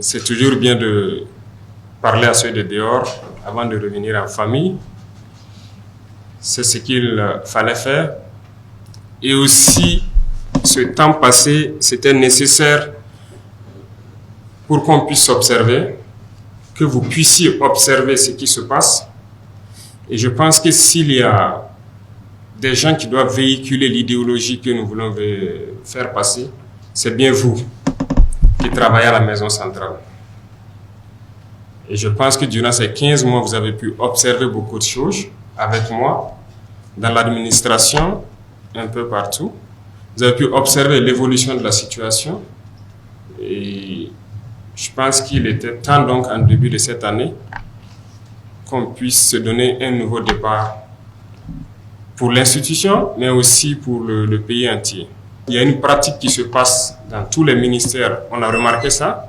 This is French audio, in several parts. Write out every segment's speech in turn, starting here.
C'est toujours bien de parler à ceux de dehors avant de revenir en famille. C'est ce qu'il fallait faire. Et aussi, ce temps passé, c'était nécessaire pour qu'on puisse observer, que vous puissiez observer ce qui se passe. Et je pense que s'il y a des gens qui doivent véhiculer l'idéologie que nous voulons faire passer, c'est bien vous qui travaillez à la maison centrale. Et je pense que durant ces 15 mois, vous avez pu observer beaucoup de choses avec moi, dans l'administration, un peu partout. Vous avez pu observer l'évolution de la situation. Et je pense qu'il était temps donc en début de cette année qu'on puisse se donner un nouveau départ pour l'institution, mais aussi pour le pays entier. Il y a une pratique qui se passe dans tous les ministères, on a remarqué ça.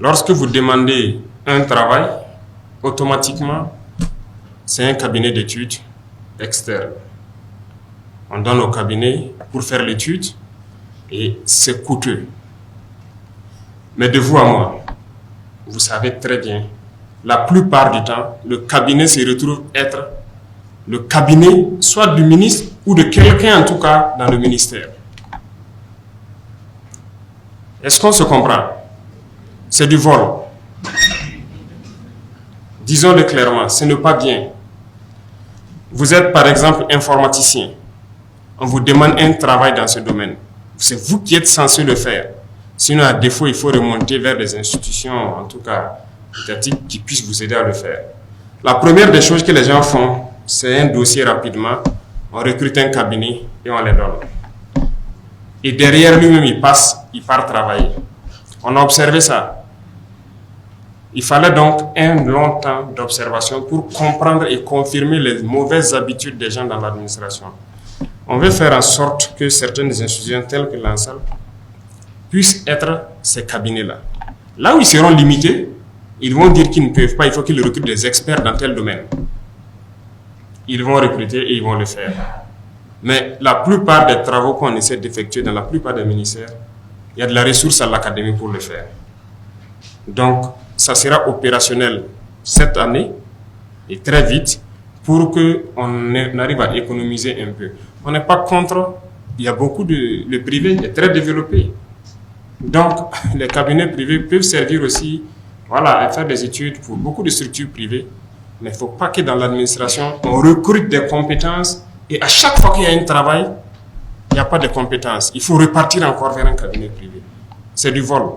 Lorsque vous demandez un travail, automatiquement, c'est un cabinet d'études externe. On donne au cabinet pour faire l'étude et c'est coûteux. Mais de vous à moi, vous savez très bien, la plupart du temps, le cabinet se retrouve être le cabinet soit du ministre ou de quelqu'un en tout cas dans le ministère. Est-ce qu'on se comprend? C'est du vol. Disons-le clairement, ce n'est pas bien. Vous êtes par exemple informaticien. On vous demande un travail dans ce domaine. C'est vous qui êtes censé le faire. Sinon, à défaut, il faut remonter vers des institutions, en tout cas étatiques, qui puissent vous aider à le faire. La première des choses que les gens font, c'est un dossier rapidement, on recrute un cabinet et on les donne. Et derrière lui-même, il part travailler. On a observé ça. Il fallait donc un long temps d'observation pour comprendre et confirmer les mauvaises habitudes des gens dans l'administration. On veut faire en sorte que certaines institutions telles que l'ANSAL puissent être ces cabinets-là. Là où ils seront limités, ils vont dire qu'ils ne peuvent pas, il faut qu'ils recrutent des experts dans tel domaine. Ils vont recruter et ils vont le faire. Mais la plupart des travaux qu'on essaie d'effectuer dans la plupart des ministères, il y a de la ressource à l'académie pour le faire. Donc, ça sera opérationnel cette année et très vite pour qu'on arrive à économiser un peu. On n'est pas contre, il y a beaucoup de... Le privé est très développé. Donc, les cabinets privés peuvent servir aussi à faire des études pour beaucoup de structures privées. Mais il ne faut pas que dans l'administration, on recrute des compétences et à chaque fois qu'il y a un travail, il n'y a pas de compétences. Il faut repartir encore vers un cabinet privé. C'est du vol,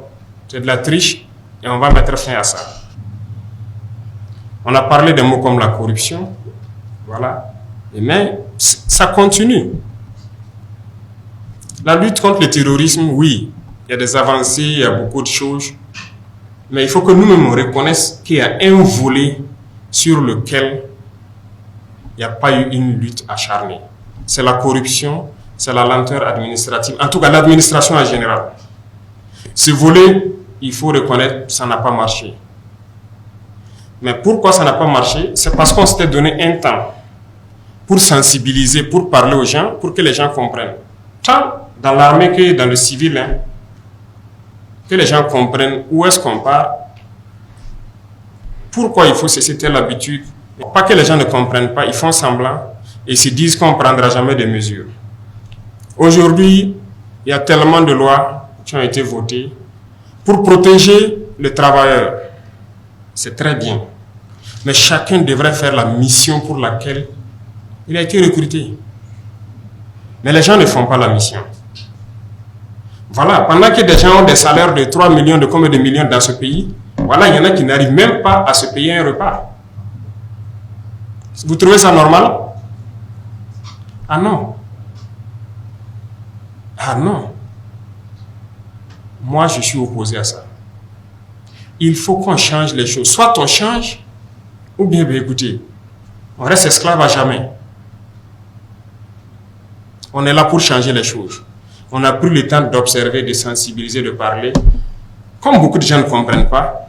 c'est de la triche et on va mettre fin à ça. On a parlé de mots comme la corruption, mais ça continue. La lutte contre le terrorisme, oui, il y a des avancées, il y a beaucoup de choses, mais il faut que nous-mêmes reconnaissions qu'il y a un volet sur lequel il n'y a pas eu une lutte acharnée. C'est la corruption, c'est la lenteur administrative, en tout cas l'administration en général. Ce volet, il faut reconnaître, ça n'a pas marché. Mais pourquoi ça n'a pas marché? C'est parce qu'on s'était donné un temps pour sensibiliser, pour parler aux gens, pour que les gens comprennent. Tant dans l'armée que dans le civil, hein, que les gens comprennent où est-ce qu'on part, pourquoi il faut cesser telle habitude. Pas que les gens ne comprennent pas, ils font semblant et se disent qu'on ne prendra jamais de mesures. Aujourd'hui, il y a tellement de lois qui ont été votées pour protéger le travailleur. C'est très bien. Mais chacun devrait faire la mission pour laquelle il a été recruté. Mais les gens ne font pas la mission. Voilà, pendant que des gens ont des salaires de 3 millions, de combien de millions dans ce pays, voilà, il y en a qui n'arrivent même pas à se payer un repas. Vous trouvez ça normal? Ah non. Ah non. Moi, je suis opposé à ça. Il faut qu'on change les choses. Soit on change, ou bien, écoutez, on reste esclave à jamais. On est là pour changer les choses. On a pris le temps d'observer, de sensibiliser, de parler. Comme beaucoup de gens ne comprennent pas,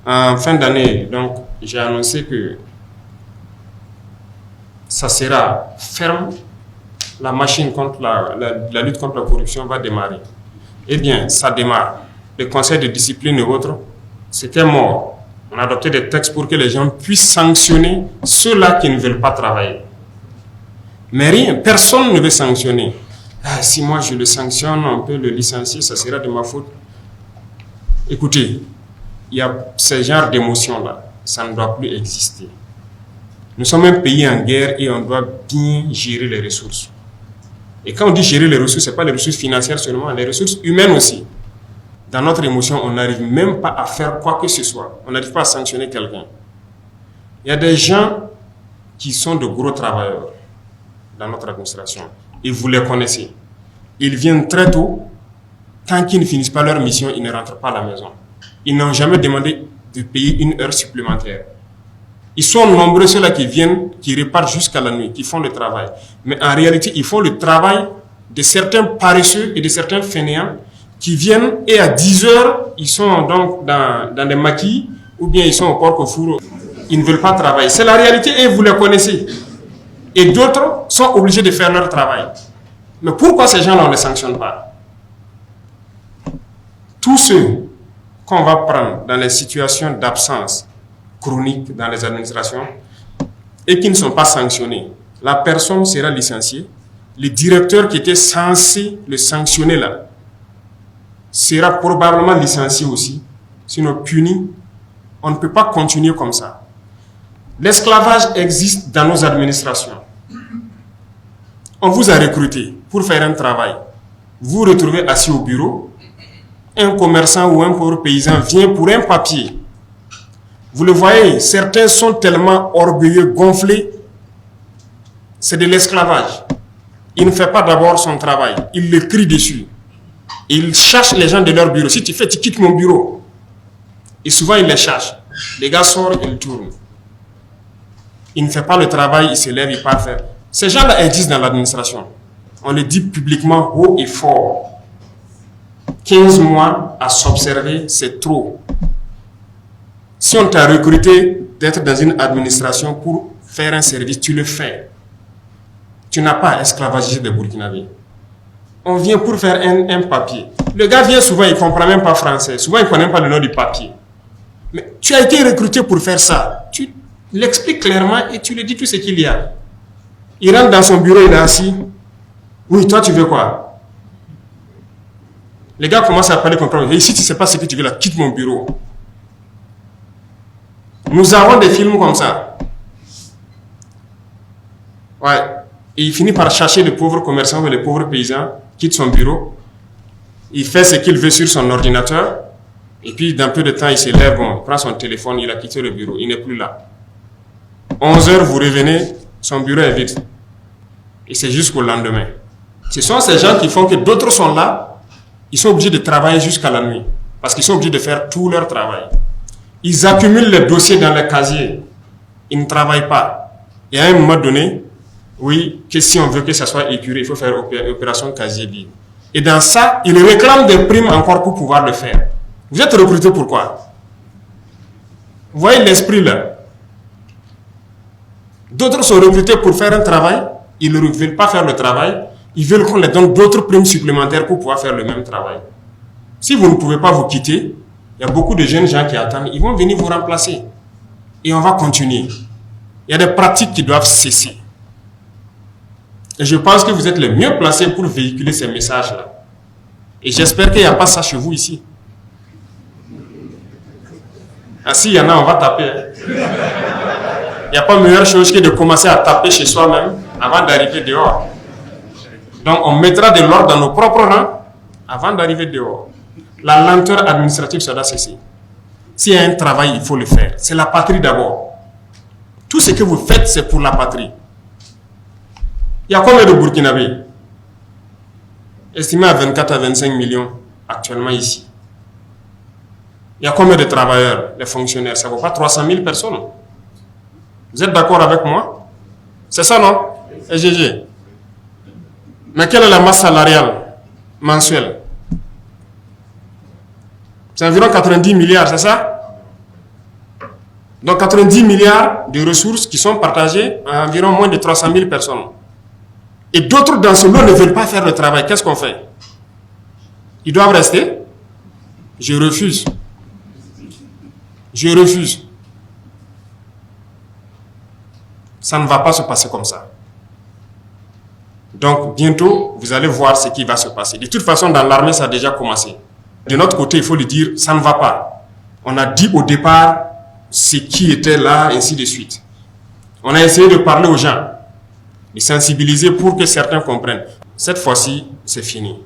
en fin d'année, donc, j'ai annoncé que ça sera ferme. La machine contre la lutte contre la corruption va démarrer. Eh bien, ça démarre. Le conseil de discipline et autres, c'était mort. On a adopté des textes pour que les gens puissent sanctionner ceux-là qui ne veulent pas travailler. Mais rien, personne ne veut sanctionner. Ah, si moi je le sanctionne, on peut le licencier, ça sera de ma faute. Écoutez, il y a ce genre d'émotions-là, ça ne doit plus exister. Nous sommes un pays en guerre et on doit bien gérer les ressources. Et quand on dit gérer les ressources, ce n'est pas les ressources financières seulement, les ressources humaines aussi. Dans notre émotion, on n'arrive même pas à faire quoi que ce soit. On n'arrive pas à sanctionner quelqu'un. Il y a des gens qui sont de gros travailleurs dans notre administration. Et vous les connaissez. Ils viennent très tôt. Tant qu'ils ne finissent pas leur mission, ils ne rentrent pas à la maison. Ils n'ont jamais demandé de payer une heure supplémentaire. Ils sont nombreux ceux-là qui viennent, qui repartent jusqu'à la nuit, qui font le travail. Mais en réalité, ils font le travail de certains paresseux et de certains fainéants qui viennent et à 10 heures, ils sont donc dans des maquis ou bien ils sont au porc au four. Ils ne veulent pas travailler. C'est la réalité et vous les connaissez. Et d'autres sont obligés de faire leur travail. Mais pourquoi ces gens-là, on ne les sanctionne pas? Tous ceux qu'on va prendre dans les situations d'absence chronique dans les administrations et qui ne sont pas sanctionnés, la personne sera licenciée. Le directeur qui était censé le sanctionner là sera probablement licencié aussi, sinon puni. On ne peut pas continuer comme ça. L'esclavage existe dans nos administrations. On vous a recruté pour faire un travail. Vous vous retrouvez assis au bureau. Un commerçant ou un pauvre paysan vient pour un papier. Vous le voyez, certains sont tellement orgueilleux, gonflés. C'est de l'esclavage. Il ne fait pas d'abord son travail. Il le crie dessus. Il cherche les gens de leur bureau. Si tu fais, tu quittes mon bureau. Et souvent, il les cherche. Les gars sortent, ils tournent. Il ne fait pas le travail, il se lève, il part faire. Ces gens-là existent dans l'administration. On le dit publiquement haut et fort. 15 mois à s'observer, c'est trop. Si on t'a recruté d'être dans une administration pour faire un service, tu le fais. Tu n'as pas à esclavagiser des Burkinabés. On vient pour faire un papier. Le gars vient souvent, il ne comprend même pas français. Souvent, il ne connaît même pas le nom du papier. Mais tu as été recruté pour faire ça. Tu l'expliques clairement et tu lui dis tout ce qu'il y a. Il rentre dans son bureau, il est assis. Oui, toi, tu veux quoi? Les gars commencent à parler, comprendre. Et si tu ne sais pas ce que tu veux là, quitte mon bureau. Nous avons des films comme ça. Ouais. Et il finit par chercher le pauvre commerçant ou le pauvre paysan, quitte son bureau. Il fait ce qu'il veut sur son ordinateur. Et puis, dans peu de temps, il se lève, bon, il prend son téléphone, il a quitté le bureau. Il n'est plus là. 11 heures, vous revenez, son bureau est vide. Et c'est jusqu'au lendemain. Ce sont ces gens qui font que d'autres sont là. Ils sont obligés de travailler jusqu'à la nuit. Parce qu'ils sont obligés de faire tout leur travail. Ils accumulent les dossiers dans les casiers. Ils ne travaillent pas. Et à un moment donné, oui, que si on veut que ça soit épuré, il faut faire opération casier libre. Et dans ça, ils réclament des primes encore pour pouvoir le faire. Vous êtes recruté pourquoi? Vous voyez l'esprit là. D'autres sont recrutés pour faire un travail, ils ne veulent pas faire le travail, ils veulent qu'on leur donne d'autres primes supplémentaires pour pouvoir faire le même travail. Si vous ne pouvez pas vous quitter, il y a beaucoup de jeunes gens qui attendent, ils vont venir vous remplacer. Et on va continuer. Il y a des pratiques qui doivent cesser. Et je pense que vous êtes les mieux placés pour véhiculer ces messages-là. Et j'espère qu'il n'y a pas ça chez vous ici. Ah, s'il y en a, on va taper. Il n'y a pas meilleure chose que de commencer à taper chez soi-même avant d'arriver dehors. Donc on mettra de l'ordre dans nos propres rangs avant d'arriver dehors. La lenteur administrative, ça doit cesser. S'il y a un travail, il faut le faire. C'est la patrie d'abord. Tout ce que vous faites, c'est pour la patrie. Il y a combien de Burkinabés? Estimé à 24 à 25 millions actuellement ici. Il y a combien de travailleurs, les fonctionnaires? Ça ne vaut pas 300 000 personnes. Vous êtes d'accord avec moi? C'est ça, non? Et GG. Mais quelle est la masse salariale mensuelle? C'est environ 90 milliards, c'est ça? Donc 90 milliards de ressources qui sont partagées à environ moins de 300 000 personnes. Et d'autres dans ce lot ne veulent pas faire le travail. Qu'est-ce qu'on fait? Ils doivent rester? Je refuse. Je refuse. Ça ne va pas se passer comme ça. Donc, bientôt, vous allez voir ce qui va se passer. De toute façon, dans l'armée, ça a déjà commencé. De notre côté, il faut le dire, ça ne va pas. On a dit au départ ce qui était là, ainsi de suite. On a essayé de parler aux gens, de sensibiliser pour que certains comprennent. Cette fois-ci, c'est fini.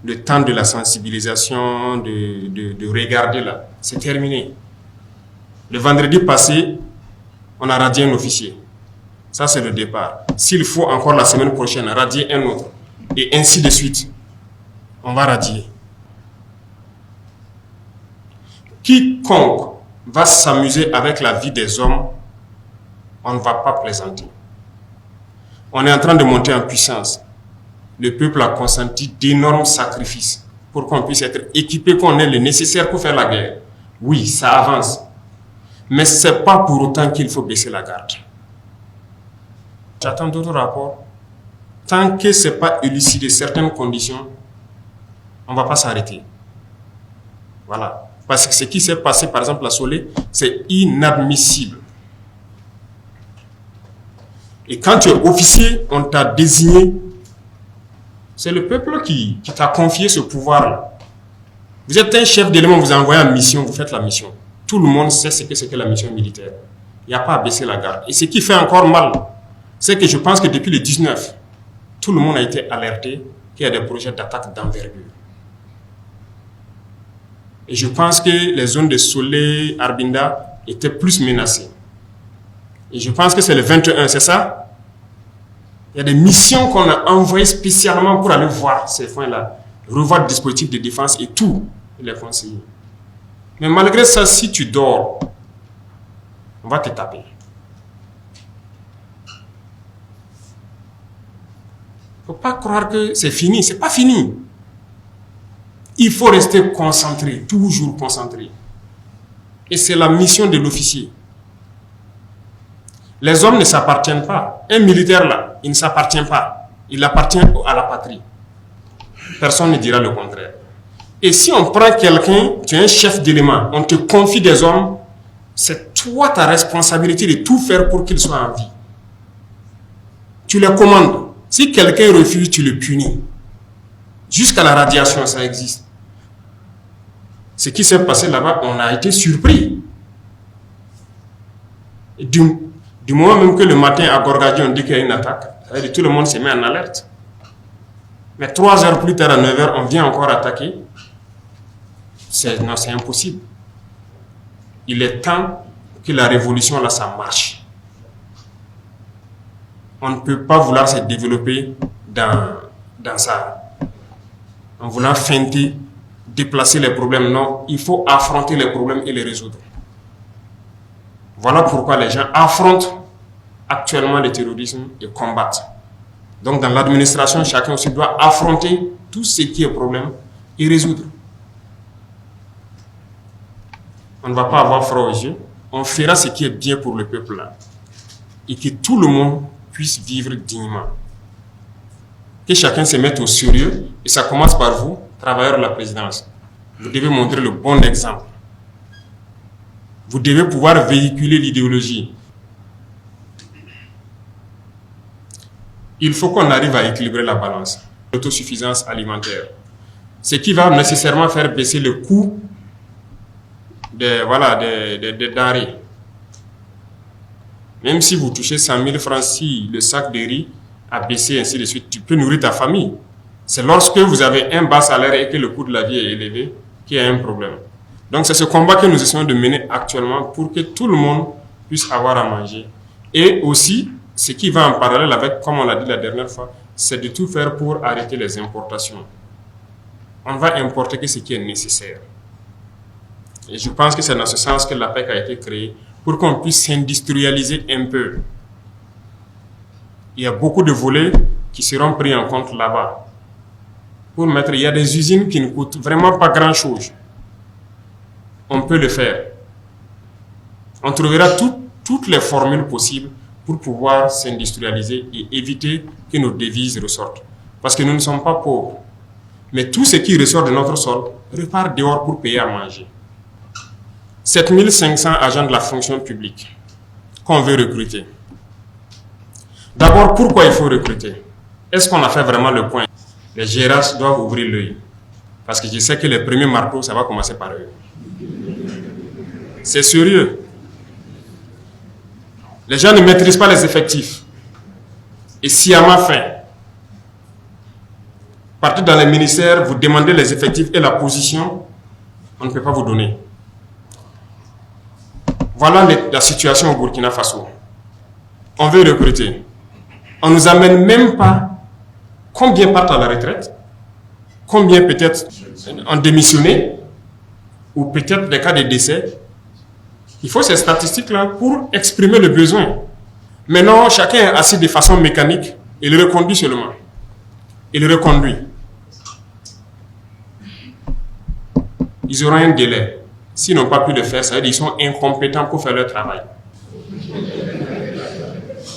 Le temps de la sensibilisation, de regarder là, c'est terminé. Le vendredi passé, on a radié un officier. Ça, c'est le départ. S'il faut encore la semaine prochaine radier un autre, et ainsi de suite, on va radier. Quiconque va s'amuser avec la vie des hommes, on ne va pas plaisanter. On est en train de monter en puissance. Le peuple a consenti d'énormes sacrifices pour qu'on puisse être équipé, qu'on ait le nécessaire pour faire la guerre. Oui, ça avance. Mais ce n'est pas pour autant qu'il faut baisser la garde. J'attends d'autres rapports. Tant que ce n'est pas élucidé certaines conditions, on ne va pas s'arrêter. Voilà. Parce que ce qui s'est passé, par exemple, à Solé, c'est inadmissible. Et quand tu es officier, on t'a désigné. C'est le peuple qui t'a confié ce pouvoir-là. Vous êtes un chef d'élément, vous envoyez en mission, vous faites la mission. Tout le monde sait ce que c'est que la mission militaire. Il n'y a pas à baisser la garde. Et ce qui fait encore mal, c'est que je pense que depuis le 19, tout le monde a été alerté qu'il y a des projets d'attaque d'envergure. Et je pense que les zones de Solé, Arbinda étaient plus menacées. Et je pense que c'est le 21, c'est ça? Il y a des missions qu'on a envoyées spécialement pour aller voir ces points-là, revoir le dispositif de défense et tout, les conseiller. Mais malgré ça, si tu dors, on va te taper. Il ne faut pas croire que c'est fini, c'est pas fini. Il faut rester concentré, toujours concentré. Et c'est la mission de l'officier. Les hommes ne s'appartiennent pas. Un militaire là, il ne s'appartient pas. Il appartient à la patrie. Personne ne dira le contraire. Et si on prend quelqu'un, tu es un chef d'élément, on te confie des hommes, c'est toi ta responsabilité de tout faire pour qu'ils soient en vie. Tu les commandes. Si quelqu'un refuse, tu le punis. Jusqu'à la radiation, ça existe. Ce qui s'est passé là-bas, on a été surpris. Et du moment même que le matin à Gorgadi, on dit qu'il y a une attaque, ça veut dire que tout le monde se met en alerte. Mais 3 heures plus tard, à 9 heures, on vient encore attaquer. Non, c'est impossible. Il est temps que la révolution, là, ça marche. On ne peut pas vouloir se développer dans ça. En voulant feinter, déplacer les problèmes. Non, il faut affronter les problèmes et les résoudre. Voilà pourquoi les gens affrontent actuellement le terrorisme et combattent. Donc dans l'administration, chacun aussi doit affronter tout ce qui est problème et résoudre. on ne va pas avoir froid aux yeux, on fera ce qui est bien pour le peuple là. Et que tout le monde puisse vivre dignement. Que chacun se mette au sérieux, et ça commence par vous, travailleurs de la présidence. Vous devez montrer le bon exemple. Vous devez pouvoir véhiculer l'idéologie. Il faut qu'on arrive à équilibrer la balance. L'autosuffisance alimentaire. Ce qui va nécessairement faire baisser le coût des denrées. Même si vous touchez 100 000 francs, si le sac de riz a baissé, ainsi de suite, tu peux nourrir ta famille. C'est lorsque vous avez un bas salaire et que le coût de la vie est élevé qu'il y a un problème. Donc c'est ce combat que nous essayons de mener actuellement pour que tout le monde puisse avoir à manger. Et aussi, ce qui va en parallèle avec, comme on l'a dit la dernière fois, c'est de tout faire pour arrêter les importations. On va importer que ce qui est nécessaire. Et je pense que c'est dans ce sens que l'APEC a été créée, pour qu'on puisse s'industrialiser un peu. Il y a beaucoup de volets qui seront pris en compte là-bas. Il y a des usines qui ne coûtent vraiment pas grand-chose. On peut le faire. On trouvera toutes les formules possibles pour pouvoir s'industrialiser et éviter que nos devises ressortent. Parce que nous ne sommes pas pauvres. Mais tout ce qui ressort de notre sol repart dehors pour payer à manger. 7500 agents de la fonction publique qu'on veut recruter. D'abord, pourquoi il faut recruter? Est-ce qu'on a fait vraiment le point? Les GRH doivent ouvrir l'œil. Parce que je sais que les premiers marteaux, ça va commencer par eux. C'est sérieux. Les gens ne maîtrisent pas les effectifs. Et sciemment fait. Partez dans les ministères, vous demandez les effectifs et la position, on ne peut pas vous donner. Voilà la situation au Burkina Faso. On veut recruter. On ne nous amène même pas combien partent à la retraite, combien peut-être ont démissionné, ou peut-être des cas de décès. Il faut ces statistiques-là pour exprimer le besoin. Maintenant, chacun est assis de façon mécanique, il reconduit seulement. Il reconduit. Ils auront un délai. S'ils n'ont pas pu le faire, ça veut dire qu'ils sont incompétents pour faire leur travail.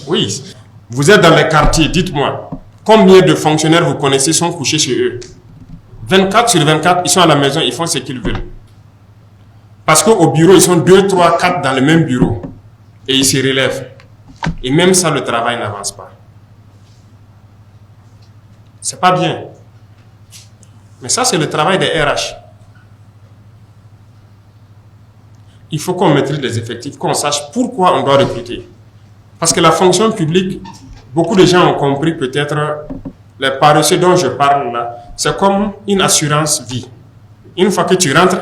Oui. Vous êtes dans les quartiers, dites-moi, combien de fonctionnaires vous connaissez sont couchés chez eux? 24 sur 24, ils sont à la maison, ils font ce qu'ils veulent. Parce qu'au bureau, ils sont 2, 3, 4 dans le même bureau. Et ils se relèvent. Et même ça, le travail n'avance pas. C'est pas bien. Mais ça, c'est le travail des RH. Il faut qu'on maîtrise les effectifs, qu'on sache pourquoi on doit recruter. Parce que la fonction publique, beaucoup de gens ont compris peut-être les paresseux dont je parle là, c'est comme une assurance vie. Une fois que tu rentres,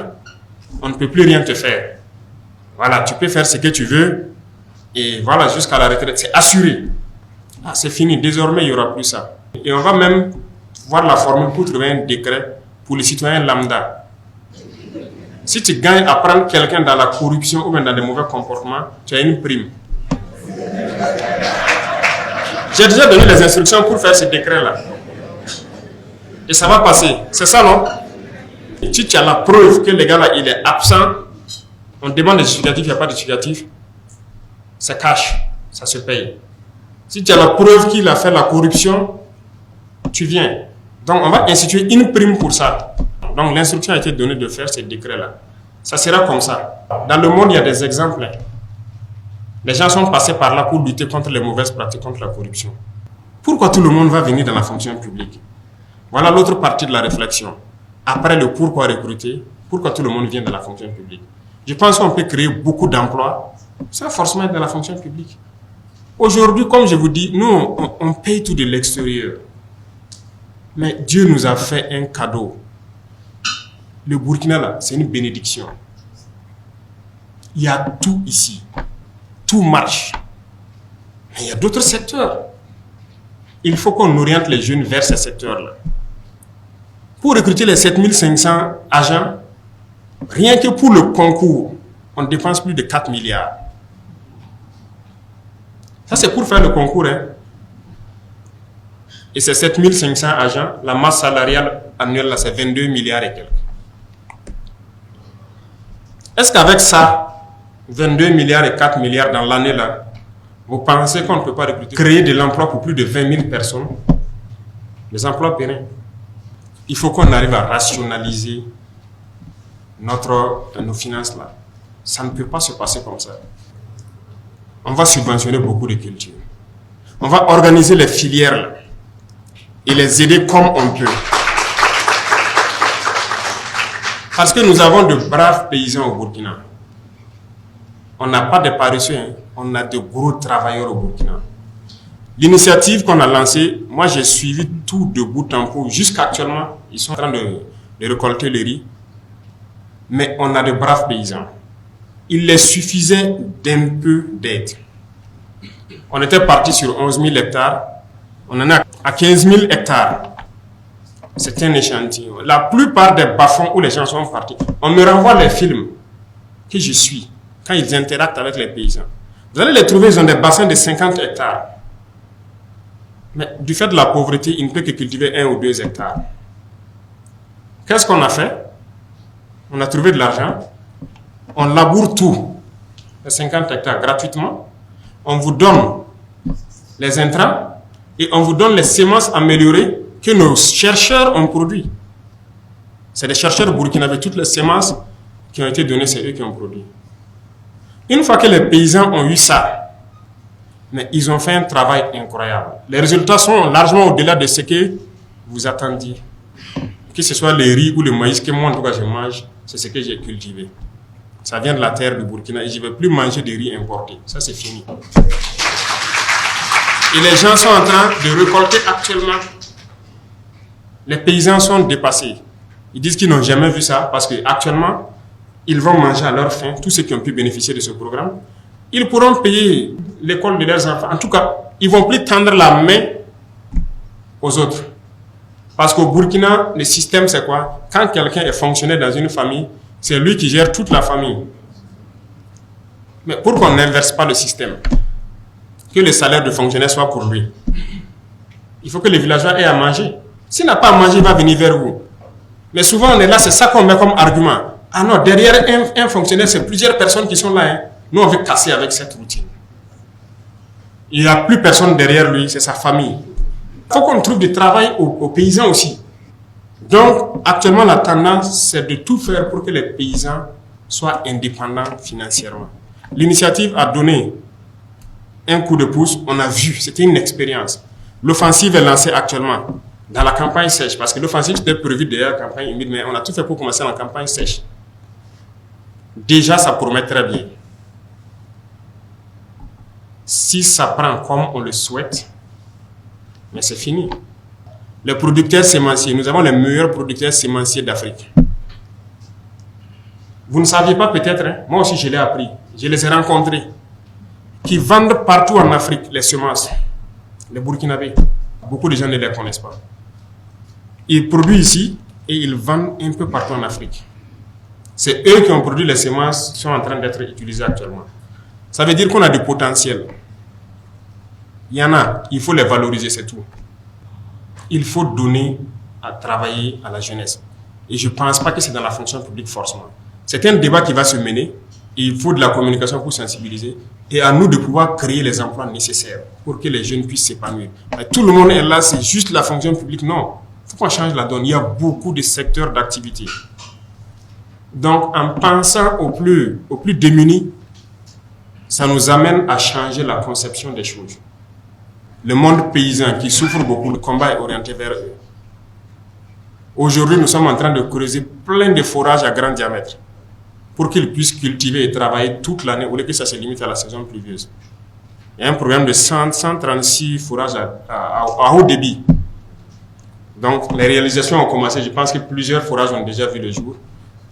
on ne peut plus rien te faire. Voilà, tu peux faire ce que tu veux et voilà, jusqu'à la retraite, c'est assuré. Ah, c'est fini, désormais il n'y aura plus ça. Et on va même voir la formule pour trouver un décret pour les citoyens lambda. Si tu gagnes à prendre quelqu'un dans la corruption ou même dans des mauvais comportements, tu as une prime. J'ai déjà donné les instructions pour faire ce décret-là. Et ça va passer. C'est ça, non? Et si tu as la preuve que le gars-là, il est absent, on demande des justificatifs, il n'y a pas de justificatif, ça cache, ça se paye. Si tu as la preuve qu'il a fait la corruption, tu viens. Donc, on va instituer une prime pour ça. Donc, l'instruction a été donnée de faire ce décret-là. Ça sera comme ça. Dans le monde, il y a des exemples. Les gens sont passés par là pour lutter contre les mauvaises pratiques, contre la corruption. Pourquoi tout le monde va venir dans la fonction publique? Voilà l'autre partie de la réflexion. Après le pourquoi recruter, pourquoi tout le monde vient dans la fonction publique? Je pense qu'on peut créer beaucoup d'emplois sans forcément être dans la fonction publique. Aujourd'hui, comme je vous dis, nous, on paye tout de l'extérieur. Mais Dieu nous a fait un cadeau. Le Burkina, là, c'est une bénédiction. Il y a tout ici. Tout marche. Mais il y a d'autres secteurs. Il faut qu'on oriente les jeunes vers ces secteurs-là. Pour recruter les 7500 agents, rien que pour le concours, on dépense plus de 4 milliards. Ça, c'est pour faire le concours. Hein. Et ces 7500 agents, la masse salariale annuelle, c'est 22 milliards et quelques. Est-ce qu'avec ça, 22 milliards et 4 milliards dans l'année là, vous pensez qu'on ne peut pas recruter, créer de l'emploi pour plus de 20 000 personnes? Les emplois pérennes. Il faut qu'on arrive à rationaliser nos finances là. Ça ne peut pas se passer comme ça. On va subventionner beaucoup de cultures. On va organiser les filières là et les aider comme on peut. Parce que nous avons de braves paysans au Burkina. On n'a pas de paresseux, hein. On a de gros travailleurs au Burkina. L'initiative qu'on a lancée, moi j'ai suivi tout de bout en bout. Jusqu'actuellement, ils sont en train de récolter le riz. Mais on a de braves paysans. Il les suffisait d'un peu d'aide. On était parti sur 11 000 hectares. On en est à 15 000 hectares. C'est un échantillon. La plupart des bas-fonds où les gens sont partis, on me renvoie les films que je suis quand ils interactent avec les paysans. Vous allez les trouver, ils ont des bassins de 50 hectares. Mais du fait de la pauvreté, il ne peut que cultiver 1 ou 2 hectares. Qu'est-ce qu'on a fait? On a trouvé de l'argent. On laboure tout, les 50 hectares gratuitement. On vous donne les intrants et on vous donne les semences améliorées que nos chercheurs ont produit. C'est des chercheurs burkinabés. Toutes les semences qui ont été données, c'est eux qui ont produit. Une fois que les paysans ont eu ça, mais ils ont fait un travail incroyable. Les résultats sont largement au-delà de ce que vous attendiez. Que ce soit le riz ou le maïs que moi, en tout cas, je mange, c'est ce que j'ai cultivé. Ça vient de la terre du Burkina et je ne vais plus manger de riz importé. Ça, c'est fini. Et les gens sont en train de récolter actuellement. Les paysans sont dépassés. Ils disent qu'ils n'ont jamais vu ça parce qu'actuellement, ils vont manger à leur faim, tous ceux qui ont pu bénéficier de ce programme. Ils pourront payer l'école de leurs enfants. En tout cas, ils ne vont plus tendre la main aux autres. Parce qu'au Burkina, le système, c'est quoi? Quand quelqu'un est fonctionnaire dans une famille, c'est lui qui gère toute la famille. Mais pour qu'on n'inverse pas le système, que le salaire de fonctionnaire soit pour lui, il faut que les villageois aient à manger. S'il n'a pas à manger, il va venir vers vous. Mais souvent, on est là, c'est ça qu'on met comme argument. Ah non, derrière un fonctionnaire, c'est plusieurs personnes qui sont là. Hein. Nous, on veut casser avec cette routine. Il n'y a plus personne derrière lui, c'est sa famille. Il faut qu'on trouve du travail aux paysans aussi. Donc, actuellement, la tendance, c'est de tout faire pour que les paysans soient indépendants financièrement. L'initiative a donné un coup de pouce, on a vu, c'était une expérience. L'offensive est lancée actuellement dans la campagne sèche, parce que l'offensive était prévue derrière la campagne humide, mais on a tout fait pour commencer la campagne sèche. Déjà, ça promet très bien. Si ça prend comme on le souhaite, mais c'est fini. Les producteurs sémenciers, nous avons les meilleurs producteurs sémenciers d'Afrique. Vous ne saviez pas peut-être, hein? Moi aussi je l'ai appris, je les ai rencontrés, qui vendent partout en Afrique les semences, les Burkinabés. Beaucoup de gens ne les connaissent pas. Ils produisent ici et ils vendent un peu partout en Afrique. C'est eux qui ont produit les semences qui sont en train d'être utilisées actuellement. Ça veut dire qu'on a du potentiel. Il y en a, il faut les valoriser, c'est tout. Il faut donner à travailler à la jeunesse. Et je ne pense pas que c'est dans la fonction publique forcément. C'est un débat qui va se mener et il faut de la communication pour sensibiliser et à nous de pouvoir créer les emplois nécessaires pour que les jeunes puissent s'épanouir. Mais tout le monde est là, c'est juste la fonction publique. Non, il faut qu'on change la donne. Il y a beaucoup de secteurs d'activité. Donc, en pensant aux plus démunis, ça nous amène à changer la conception des choses. Le monde paysan qui souffre beaucoup, le combat est orienté vers eux. Aujourd'hui, nous sommes en train de creuser plein de forages à grand diamètre pour qu'ils puissent cultiver et travailler toute l'année au lieu que ça se limite à la saison pluvieuse. Il y a un programme de 136 forages à haut débit. Donc, les réalisations ont commencé. Je pense que plusieurs forages ont déjà vu le jour.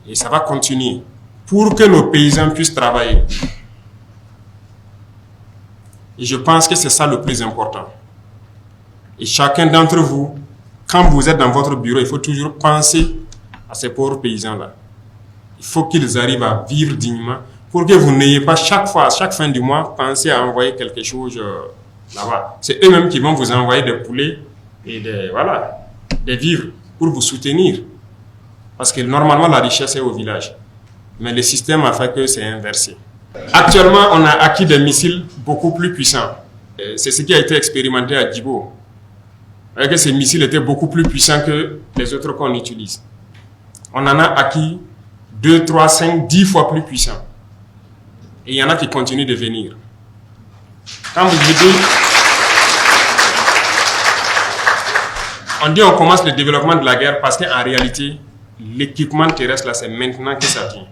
Et ça va continuer pour que nos paysans puissent travailler. Et je pense que c'est ça le plus important. Et chacun d'entre vous, quand vous êtes dans votre bureau, il faut toujours penser à ces pauvres paysans-là. Il faut qu'ils arrivent à vivre dignement pour que vous n'ayez pas chaque fois, à chaque fin du mois, pensé à envoyer quelque chose là-bas. C'est eux-mêmes qui vont vous envoyer des poulets et des vivres pour vous soutenir. Parce que normalement, la richesse est au village. Mais le système a fait que c'est inversé. Actuellement, on a acquis des missiles beaucoup plus puissants. C'est ce qui a été expérimenté à Djibo. Que ces missiles étaient beaucoup plus puissants que les autres qu'on utilise. On en a acquis 2, 3, 5, 10 fois plus puissants. Et il y en a qui continuent de venir. Quand vous dites, on dit on commence le développement de la guerre parce qu'en réalité, l'équipement terrestre, là, c'est maintenant que ça vient.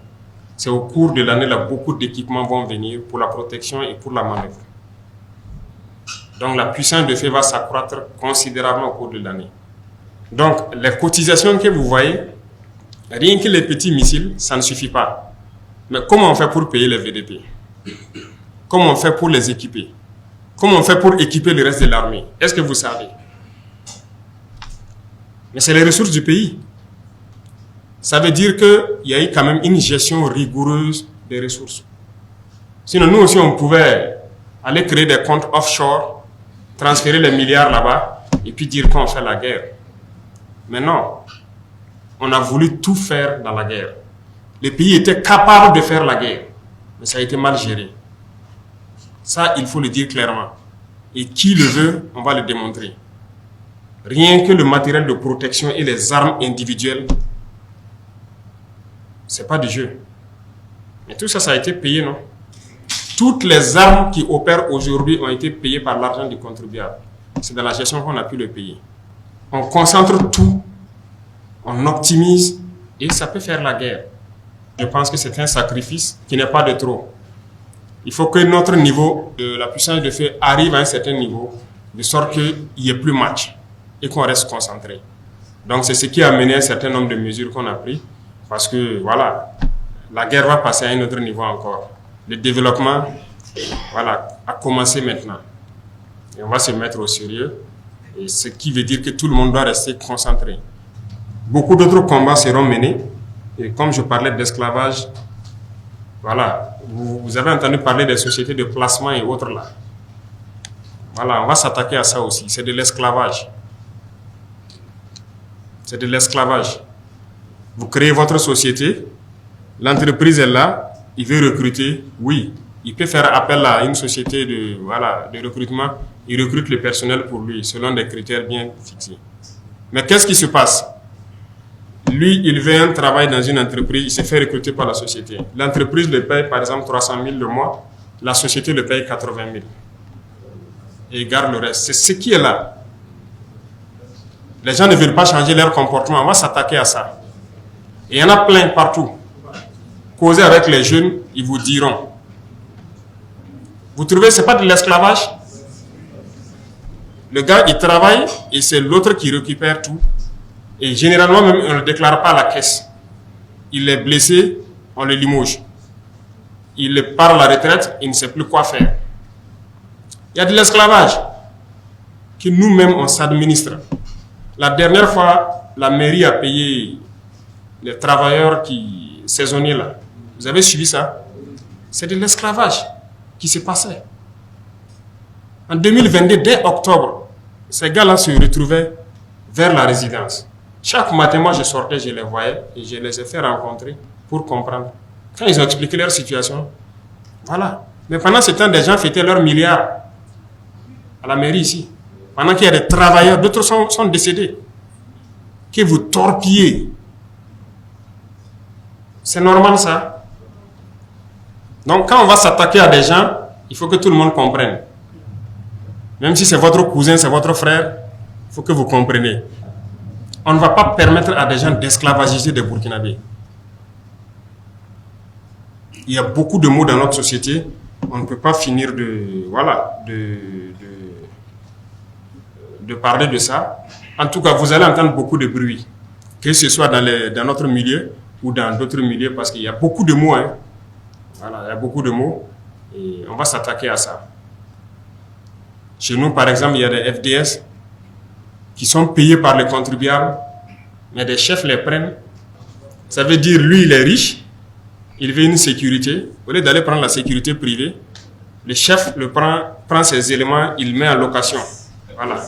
C'est au cours de l'année, là, beaucoup d'équipements vont venir pour la protection et pour la manœuvre. Donc la puissance de feu va s'accroître considérablement au cours de l'année. Donc les cotisations que vous voyez, rien que les petits missiles, ça ne suffit pas. Mais comment on fait pour payer les VDP? Comment on fait pour les équiper? Comment on fait pour équiper le reste de l'armée? Est-ce que vous savez? Mais c'est les ressources du pays. Ça veut dire qu'il y a eu quand même une gestion rigoureuse des ressources. Sinon, nous aussi, on pouvait aller créer des comptes offshore, transférer les milliards là-bas, et puis dire qu'on fait la guerre. Mais non, on a voulu tout faire dans la guerre. Les pays étaient capables de faire la guerre, mais ça a été mal géré. Ça, il faut le dire clairement. Et qui le veut, on va le démontrer. Rien que le matériel de protection et les armes individuelles, c'est pas du jeu. Mais tout ça, ça a été payé, non? Toutes les armes qui opèrent aujourd'hui ont été payées par l'argent du contribuable. C'est dans la gestion qu'on a pu le payer. On concentre tout, on optimise et ça peut faire la guerre. Je pense que c'est un sacrifice qui n'est pas de trop. Il faut que notre niveau de la puissance de feu arrive à un certain niveau, de sorte qu'il n'y ait plus match et qu'on reste concentré. Donc c'est ce qui a mené un certain nombre de mesures qu'on a prises, parce que voilà, la guerre va passer à un autre niveau encore. Le développement, voilà, a commencé maintenant. Et on va se mettre au sérieux, et ce qui veut dire que tout le monde doit rester concentré. Beaucoup d'autres combats seront menés, et comme je parlais d'esclavage, voilà, vous avez entendu parler des sociétés de placement et autres là. Voilà, on va s'attaquer à ça aussi. C'est de l'esclavage. C'est de l'esclavage. Vous créez votre société, l'entreprise est là, il veut recruter, oui, il peut faire appel à une société de recrutement, il recrute le personnel pour lui, selon des critères bien fixés. Mais qu'est-ce qui se passe? Lui, il veut un travail dans une entreprise, il se fait recruter par la société. L'entreprise le paye par exemple 300 000 le mois, la société le paye 80 000. Et il garde le reste. C'est ce qui est là. Les gens ne veulent pas changer leur comportement, on va s'attaquer à ça. Et il y en a plein partout. Causez avec les jeunes, ils vous diront. Vous trouvez, ce n'est pas de l'esclavage? Le gars, il travaille et c'est l'autre qui récupère tout. Et généralement, même, on ne le déclare pas à la caisse. Il est blessé, on le limoge. Il part à la retraite, il ne sait plus quoi faire. Il y a de l'esclavage que nous-mêmes, on s'administre. La dernière fois, la mairie a payé les travailleurs saisonniers là. Vous avez suivi ça? C'est de l'esclavage qui se passait. En 2022, dès octobre, ces gars-là se retrouvaient vers la résidence. Chaque matin, moi, je sortais, je les voyais et je les ai fait rencontrer pour comprendre. Quand ils ont expliqué leur situation, voilà. Mais pendant ce temps, des gens fêtaient leurs milliards à la mairie ici. Pendant qu'il y a des travailleurs, d'autres sont décédés. Que vous torpillez. C'est normal ça. Donc quand on va s'attaquer à des gens, il faut que tout le monde comprenne. Même si c'est votre cousin, c'est votre frère, il faut que vous compreniez. On ne va pas permettre à des gens d'esclavagiser des Burkinabés. Il y a beaucoup de mots dans notre société, on ne peut pas finir de parler de ça. En tout cas, vous allez entendre beaucoup de bruit, que ce soit dans notre milieu ou dans d'autres milieux, parce qu'il y a beaucoup de mots. Hein. Voilà, il y a beaucoup de mots et on va s'attaquer à ça. Chez nous, par exemple, il y a des FDS qui sont payés par les contribuables, mais des chefs les prennent. Ça veut dire, lui, il est riche, il veut une sécurité. Au lieu d'aller prendre la sécurité privée, le chef prend ses éléments, il met en location. Voilà.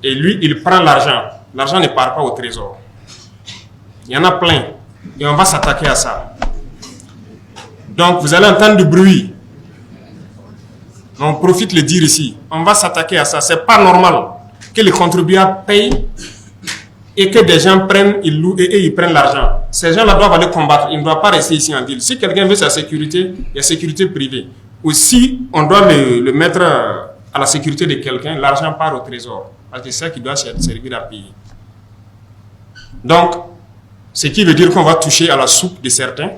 Et lui, il prend l'argent. L'argent ne part pas au trésor. Il y en a plein. Et on va s'attaquer à ça. Donc, vous allez entendre du bruit. On profite de le dire ici. On va s'attaquer à ça. Ce n'est pas normal que les contribuables payent et que des gens prennent, ils louent et ils prennent l'argent. Ces gens-là doivent aller combattre. Ils ne doivent pas rester ici en ville. Si quelqu'un veut sa sécurité, il y a sécurité privée. Ou si on doit le mettre à la sécurité de quelqu'un, l'argent part au trésor. Parce que c'est ça qui doit servir à payer. Donc, ce qui veut dire qu'on va toucher à la soupe de certains.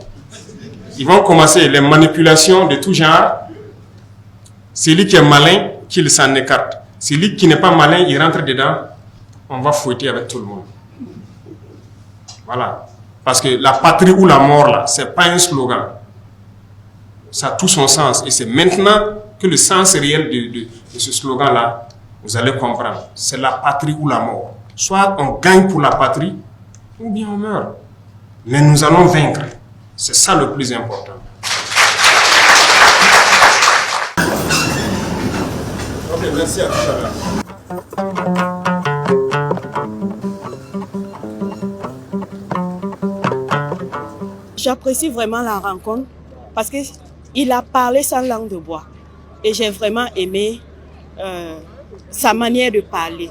Ils vont commencer les manipulations de tout genre. Celui qui est malin, qu'il s'en écarte. Celui qui n'est pas malin, il rentre dedans. On va fouetter avec tout le monde. Voilà. Parce que la patrie ou la mort, là, ce n'est pas un slogan. Ça a tout son sens. Et c'est maintenant que le sens réel de ce slogan-là, vous allez comprendre. C'est la patrie ou la mort. Soit on gagne pour la patrie, ou bien on meurt. Mais nous allons vaincre. C'est ça le plus important. Ok, merci à tout à l'heure. J'apprécie vraiment la rencontre parce qu'il a parlé sans langue de bois. Et j'ai vraiment aimé sa manière de parler.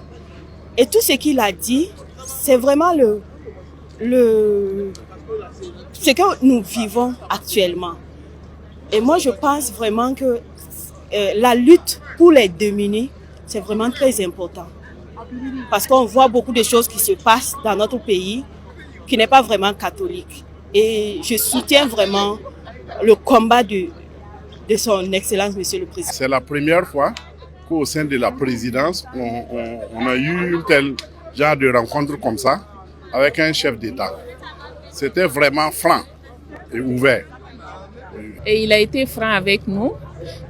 Et tout ce qu'il a dit, c'est vraiment ce que nous vivons actuellement. Et moi, je pense vraiment que la lutte pour les démunis, c'est vraiment très important. Parce qu'on voit beaucoup de choses qui se passent dans notre pays qui n'est pas vraiment catholique. Et je soutiens vraiment le combat de son Excellence, Monsieur le Président. C'est la première fois qu'au sein de la présidence, on a eu un tel genre de rencontre comme ça avec un chef d'État. C'était vraiment franc et ouvert. Et il a été franc avec nous.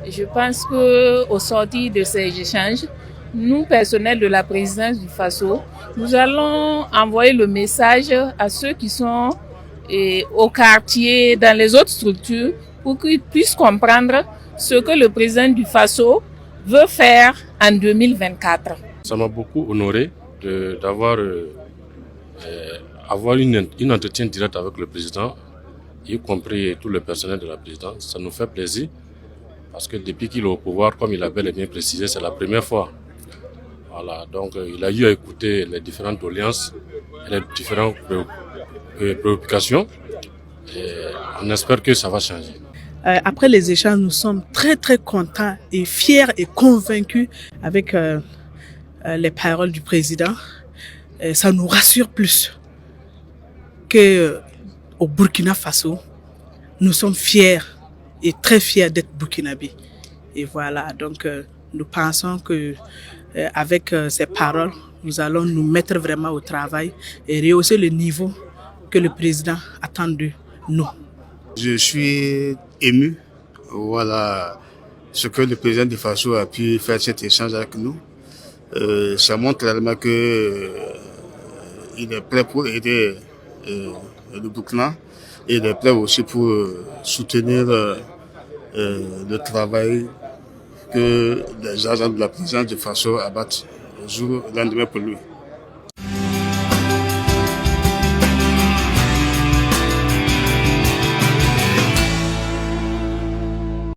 Je pense qu'au sortir de ces échanges, nous, personnels de la présidence du FASO, nous allons envoyer le message à ceux qui sont au quartier, dans les autres structures, pour qu'ils puissent comprendre ce que le président du FASO veut faire en 2024. Ça m'a beaucoup honoré d'avoir avoir une entretien direct avec le président, y compris tout le personnel de la présidence. Ça nous fait plaisir parce que depuis qu'il est au pouvoir, comme il a bel et bien précisé, c'est la première fois. Voilà, donc il a eu à écouter les différentes doléances et les différentes préoccupations. Et on espère que ça va changer. Après les échanges, nous sommes très très contents et fiers et convaincus avec les paroles du président. Ça nous rassure plus qu'au Burkina Faso, nous sommes fiers et très fiers d'être burkinabés. Et voilà, donc nous pensons que avec ces paroles, nous allons nous mettre vraiment au travail et rehausser le niveau que le président attend de nous. Je suis ému. Voilà ce que le président du FASO a pu faire cet échange avec nous. Ça montre clairement que il est prêt pour aider le Burkina et il est prêt aussi pour soutenir le travail que les agents de la présidence du FASO abattent le lendemain pour lui.